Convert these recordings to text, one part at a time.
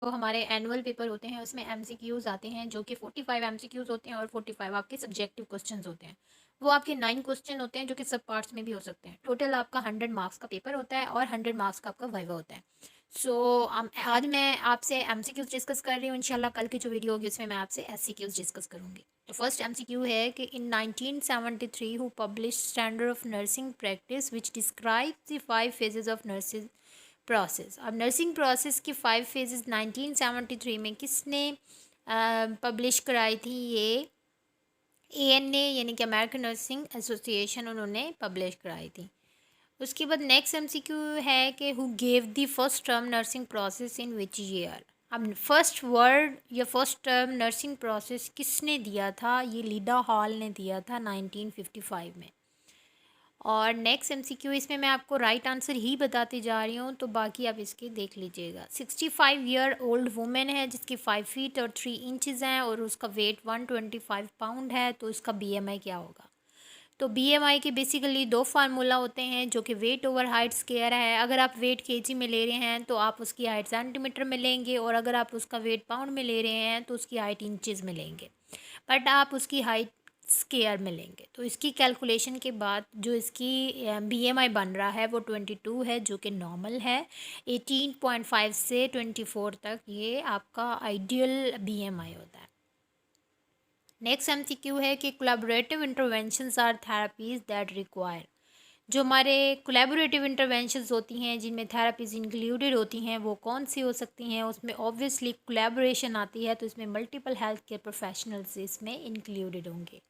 तो हमारे annual paper होते हैं उसमें एमसीक्यूज़ आते हैं जो कि 45 एमसीक्यूज़ होते हैं और 45 आपके सब्जेक्टिव क्वेश्चंस होते हैं। वो आपके 9 क्वेश्चन होते हैं जो कि सब पार्ट्स में भी हो सकते हैं। टोटल आपका 100 मार्क्स का पेपर होता है और 100 मार्क्स का आपका वाइवा होता है। आज मैं आपसे एमसीक्यूज़ डिस्कस कर रही हूँ। इंशाल्लाह कल की जो वीडियो होगी उसमें मैं आपसे एससीक्यूज़ डिस्कस करूँगी। तो फर्स्ट एमसीक्यू है कि इन 1973 who publish standard of nursing practice which describe the 5 phases of nursing process. अब नर्सिंग प्रोसेस की 5 फेजेस 1973 में किसने पब्लिश कराई थी? ये एएनए यानी कि अमेरिकन नर्सिंग एसोसिएशन, उन्होंने पब्लिश कराई थी। उसके बाद नेक्स्ट एमसीक्यू है कि who gave the first term nursing process in which year. अब फर्स्ट वर्ड या फर्स्ट टर्म नर्सिंग प्रोसेस किसने दिया था? ये लीडा हॉल ने दिया था 1955 में। और नेक्स्ट एमसीक्यू इसमें मैं आपको राइट आंसर ही बताती जा रही हूँ, तो बाकी आप इसके देख लीजिएगा। 65 ईयर ओल्ड वुमेन है जिसकी 5 फीट और 3 इंचज़ हैं और उसका वेट 125 पाउंड है, तो इसका बीएमआई क्या होगा? तो बीएमआई के बेसिकली दो फार्मूला होते हैं जो कि वेट ओवर हाइट स्क्वायर है। अगर आप वेट केजी में ले रहे हैं तो आप उसकी हाइट सेंटीमीटर में लेंगे, और अगर आप उसका वेट पाउंड में ले रहे हैं तो उसकी हाइट इंचज़ में लेंगे, बट आप उसकी हाइट स्क्वायर में लेंगे। तो इसकी कैलकुलेशन के बाद जो इसकी बीएमआई बन रहा है वो 22 है, जो कि नॉर्मल है। 18.5 से 24 तक ये आपका आइडियल बीएमआई होता है। नेक्स्ट एमसीक्यू है कि collaborative interventions are therapies that require. जो हमारे कोलैबोरेटिव इंटरवेंशंस होती हैं जिनमें थेरापीज इंक्लूडेड होती हैं वो कौन सी हो सकती हैं? उसमें ऑब्वियसली कोलैबोरेशन आती है, तो इसमें मल्टीपल हेल्थ केयर प्रोफेशनल्स इसमें इंक्लूडेड होंगे।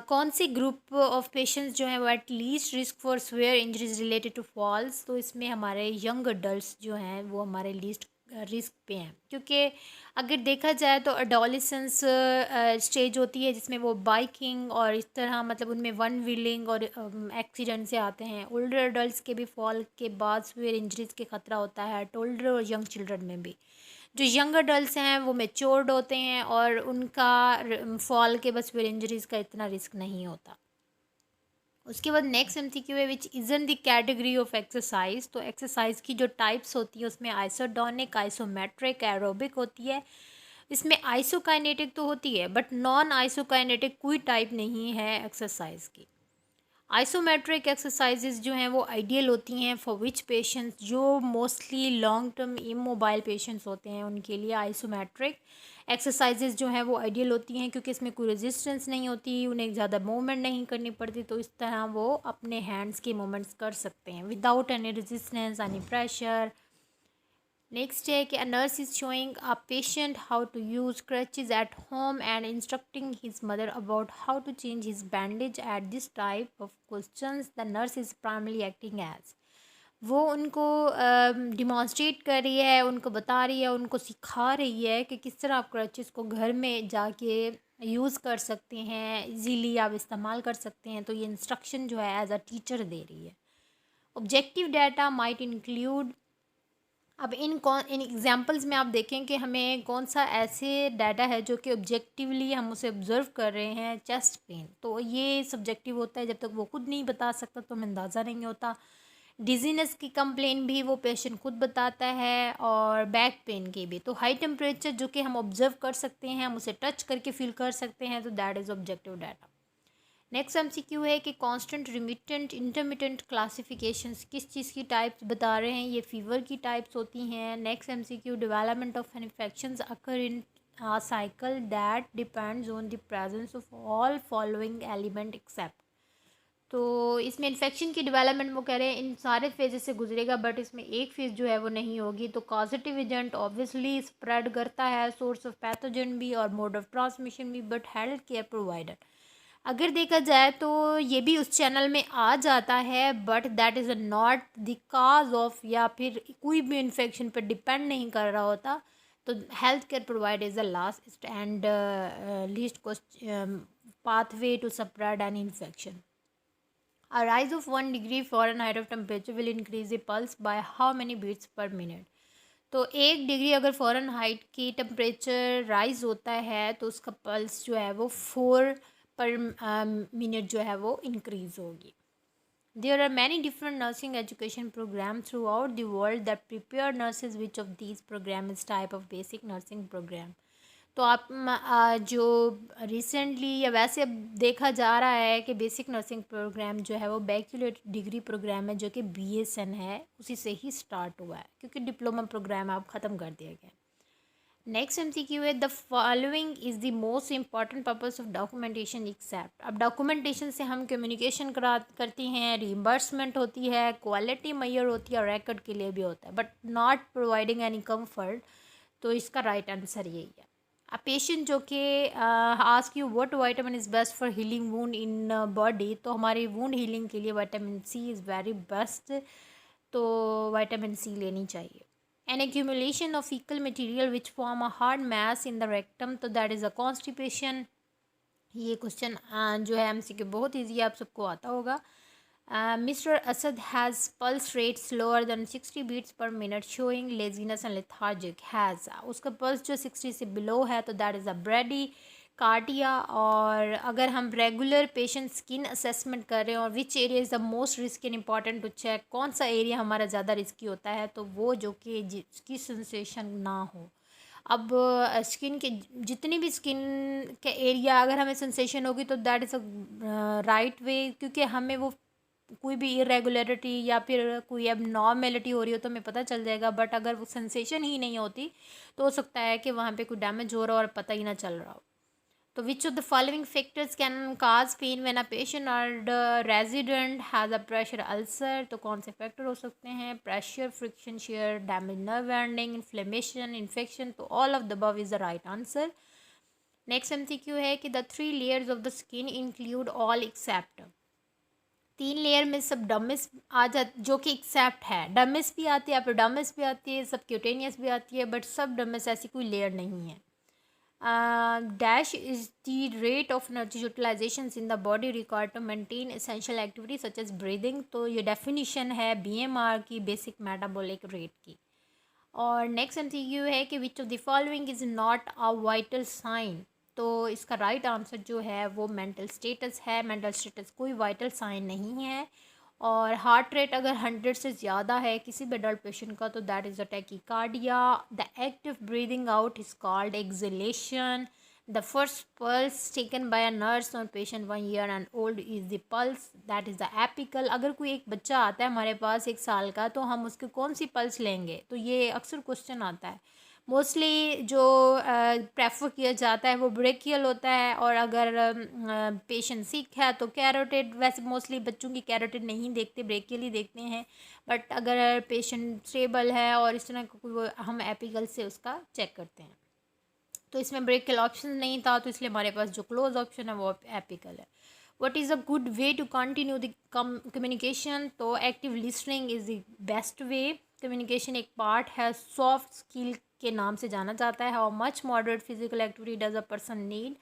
कौन सी ग्रुप ऑफ पेशेंट्स जो हैं वो at least risk for severe injuries related to falls? तो इसमें हमारे यंग अडल्ट जो हैं वो हमारे लीस्ट रिस्क पे हैं, क्योंकि अगर देखा जाए तो अडोलिसेंस स्टेज होती है जिसमें वो बाइकिंग और इस तरह मतलब उनमें वन व्हीलिंग और एक्सीडेंट से आते हैं। ओल्डर अडल्ट के भी फॉल के बाद स्वेयर इंजरीज के खतरा होता है, एट ओल्डर और यंग चिल्ड्रन में भी। जो यंग अडल्ट हैं वो मेच्योर्ड होते हैं और उनका फॉल के बस फिर इंजरीज़ का इतना रिस्क नहीं होता। उसके बाद नेक्स्ट एमसीक्यू है which isn't the category of exercise. तो एक्सरसाइज की जो टाइप्स होती है उसमें आइसोडोनिक, आइसोमेट्रिक, एरोबिक होती है। इसमें आइसोकाइनेटिक तो होती है बट नॉन आइसोकाइनेटिक कोई टाइप नहीं है एक्सरसाइज की। आइसोमेट्रिक एक्सरसाइजेज जो हैं वो आइडियल होती हैं फॉर विच पेशेंट्स, जो mostly long term immobile patients होते हैं उनके लिए आइसोमेट्रिक एक्सरसाइजेज जो हैं वो आइडियल होती हैं, क्योंकि इसमें कोई रेजिस्टेंस नहीं होती, उन्हें ज़्यादा मूवमेंट नहीं करनी पड़ती, तो इस तरह वो अपने हैंड्स के मूवमेंट्स कर सकते हैं without any resistance, any pressure. Next है कि a nurse is showing a patient how to use crutches at home and instructing his mother about how to change his bandage at this type of questions the nurse is primary acting as. वो उनको demonstrate कर रही है, उनको बता रही है, उनको सिखा रही है कि किस तरह आप क्रचेस को घर में जाके यूज़ कर सकते हैं, इजीली आप इस्तेमाल कर सकते हैं। तो ये इंस्ट्रक्शन जो है एज अ टीचर दे रही है। Objective data might include. अब इन एग्जांपल्स में आप देखें कि हमें कौन सा ऐसे डाटा है जो कि ऑब्जेक्टिवली हम उसे ऑब्जर्व कर रहे हैं। चेस्ट पेन तो ये सब्जेक्टिव होता है, जब तक वो खुद नहीं बता सकता तो हमें अंदाज़ा नहीं होता। डिजीनेस की कंप्लेन भी वो पेशेंट खुद बताता है, और बैक पेन की भी। तो हाई टेम्परेचर जो कि हम ऑब्जर्व कर सकते हैं, हम उसे टच करके फील कर सकते हैं, तो that is objective data. Next MCQ है कि कांस्टेंट, रिमिटेंट, इंटरमिटेंट क्लासिफिकेशंस किस चीज़ की टाइप्स बता रहे हैं? ये फीवर की टाइप्स होती हैं। Next MCQ, development of infections occur in cycle that depends on the presence of all following element except. तो इसमें इन्फेक्शन की डेवलपमेंट वो कह रहे हैं इन सारे फेजेस से गुजरेगा, बट इसमें एक फेज जो है वो नहीं होगी। तो कॉजेटिव एजेंट ऑब्वियसली स्प्रेड करता है, सोर्स ऑफ पैथोजन भी और मोड ऑफ ट्रांसमिशन भी, बट हेल्थ केयर प्रोवाइडर अगर देखा जाए तो ये भी उस चैनल में आ जाता है, but that is not the cause of, या फिर कोई भी इन्फेक्शन पर डिपेंड नहीं कर रहा होता। तो health care provide is the last and least pathway to spread an infection. A rise of 1 degree Fahrenheit of temperature will increase the pulse by how many beats per minute? तो 1 degree अगर Fahrenheit की temperature rise होता है तो उसका pulse जो है वो 4 पर मिनट जो है वो इंक्रीज़ होगी। There are many different nursing education programs throughout the world that prepare nurses. Which of these program is type of basic nursing program? तो आप जो रिसेंटली या वैसे अब देखा जा रहा है कि बेसिक नर्सिंग प्रोग्राम जो है वो बैचलर डिग्री प्रोग्राम है, जो कि BSN है, उसी से ही स्टार्ट हुआ है, क्योंकि डिप्लोमा प्रोग्राम आप ख़त्म कर दिया गया। नेक्स्ट MCQ है, the following is the most important purpose of documentation except. अब डॉक्यूमेंटेशन से हम कम्युनिकेशन करती हैं, रीइंबर्समेंट होती है, क्वालिटी मैयर होती है और रिकॉर्ड के लिए भी होता है, but not providing any comfort. तो इसका राइट आंसर यही है। अ पेशेंट जो कि ask you what vitamin is best for healing wound in body, तो हमारी वुंड हीलिंग के लिए vitamin C is very best, तो विटामिन C लेनी चाहिए। An accumulation of fecal material which form a hard mass in the rectum, तो that is a constipation। ये question जो है MCQ बहुत ईजी है, आप सबको आता होगा। Mr. Asad has pulse rate slower than 60 beats per minute showing laziness and lethargic। has उसका पल्स जो 60 से बिलो है तो that is a bradycardia. और अगर हम रेगुलर पेशेंट स्किन असेसमेंट कर रहे हैं और which area is the most risk and important to check, कौन सा एरिया हमारा ज़्यादा रिस्की होता है, तो वो जो कि जिसकी सेंसेशन ना हो। अब स्किन के जितनी भी स्किन के एरिया अगर हमें सेंसेशन होगी तो that is a right way, क्योंकि हमें वो कोई भी इरेगुलरिटी या फिर कोई अब नॉर्मेलिटी हो रही हो तो हमें पता चल जाएगा, बट अगर वो सेंसेशन ही नहीं होती तो हो सकता है कि वहाँ पे कोई डैमेज हो रहा हो और पता ही ना चल रहा हो। तो which of the following factors can cause pain when a patient or the resident has a pressure ulcer, तो कौन से फैक्टर हो सकते हैं? Pressure, friction, shear, damage nerve ending, inflammation, infection, तो all of the above is the right answer. Next MCQ है कि the 3 layers of the skin include all except. 3 layer में सब डमिस आ जा, जो कि एक्सेप्ट है, डमिस भी आती है, एपिडर्मिस भी आती है, सब क्यूटेनियस भी आती है, बट सब डमिस ऐसी कोई लेयर नहीं है। Dash is the rate of energy utilizations in the body required to maintain essential activities such as breathing, तो ये डेफिनेशन है BMR की, बेसिक मेटाबॉलिक रेट की। और नेक्स्ट MCQ है कि which of the following is not a vital sign, तो इसका राइट आंसर जो है वो मेंटल स्टेटस है। मेंटल स्टेटस कोई वाइटल साइन नहीं है। और हार्ट रेट अगर 100 से ज़्यादा है किसी भी अडल्ट पेशेंट का तो that is a tachycardia. The active breathing out is called acceleration. The first pulse taken by a nurse on patient 1 year and old is the pulse, that is the apical. अगर कोई एक बच्चा आता है हमारे पास 1 साल का तो हम उसके कौन सी पल्स लेंगे, तो ये अक्सर क्वेश्चन आता है। मोस्टली जो प्रेफर किया जाता है वो ब्रेकियल होता है, और अगर पेशेंट सिक है तो कैरोटिड। वैसे मोस्टली बच्चों की कैरोटिड नहीं देखते, ब्रेकियल ही देखते हैं, बट अगर पेशेंट स्टेबल है और इस तरह का कोई, हम एपिकल से उसका चेक करते हैं। तो इसमें ब्रेकियल ऑप्शन नहीं था, तो इसलिए हमारे पास जो क्लोज ऑप्शन है वो एपिकल है। What is a good way to continue the communication, तो active listening is the best way. Communication एक पार्ट है, सॉफ्ट स्किल के नाम से जाना जाता है। How much moderate physical activity does a person need,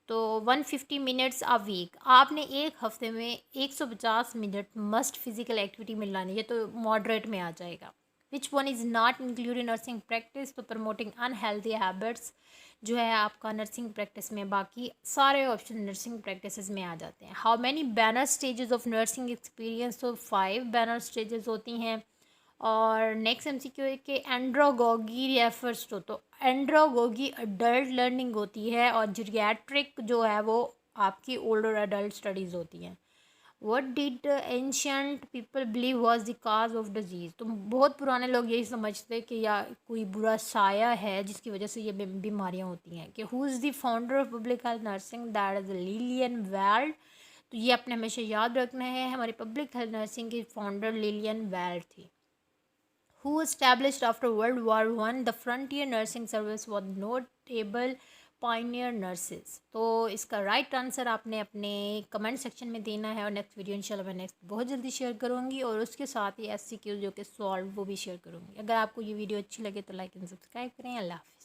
तो 150 मिनट्स अ वीक। आपने एक हफ्ते में 150 मिनट मस्ट फिजिकल एक्टिविटी में लानी है, तो मॉडरेट में आ जाएगा। Which one is not include in nursing practice, तो प्रमोटिंग अनहेल्दी हैबिट्स जो है आपका नर्सिंग प्रैक्टिस में, बाकी सारे ऑप्शन नर्सिंग प्रैक्टिसेस में आ जाते हैं। How many banner stages of nursing experience, तो 5 बैनर स्टेजेस होती हैं। और नेक्स्ट MCQ है कि एंड्रोगोगी रेफर्स टू, तो एंड्रोगोगी अडल्ट लर्निंग होती है और जीरियाट्रिक जो है वो आपकी ओल्डर अडल्ट स्टडीज़ होती हैं। What did ancient people believe was the cause of disease, तो बहुत पुराने लोग यही समझते कि या कोई बुरा साया है जिसकी वजह से ये बीमारियाँ होती हैं। कि who is the founder of public health nursing, that is Lillian weld. तो ये अपने हमेशा याद रखना है, हमारी पब्लिक हेल्थ नर्सिंग की फाउंडर लिलियन वेल्ड थी। Who established after World War I the frontier nursing service was notable pioneer nurses, तो इसका राइट आंसर आपने अपने कमेंट सेक्शन में देना है। और नेक्स्ट वीडियो इंशाल्लाह मैं नेक्स्ट बहुत जल्दी शेयर करूँगी, और उसके साथ ही SCQ जो कि सॉल्व वो भी शेयर करूँगी। अगर आपको ये वीडियो अच्छी लगे तो लाइक एंड सब्सक्राइब करें। अल्लाह हाफ़िज़।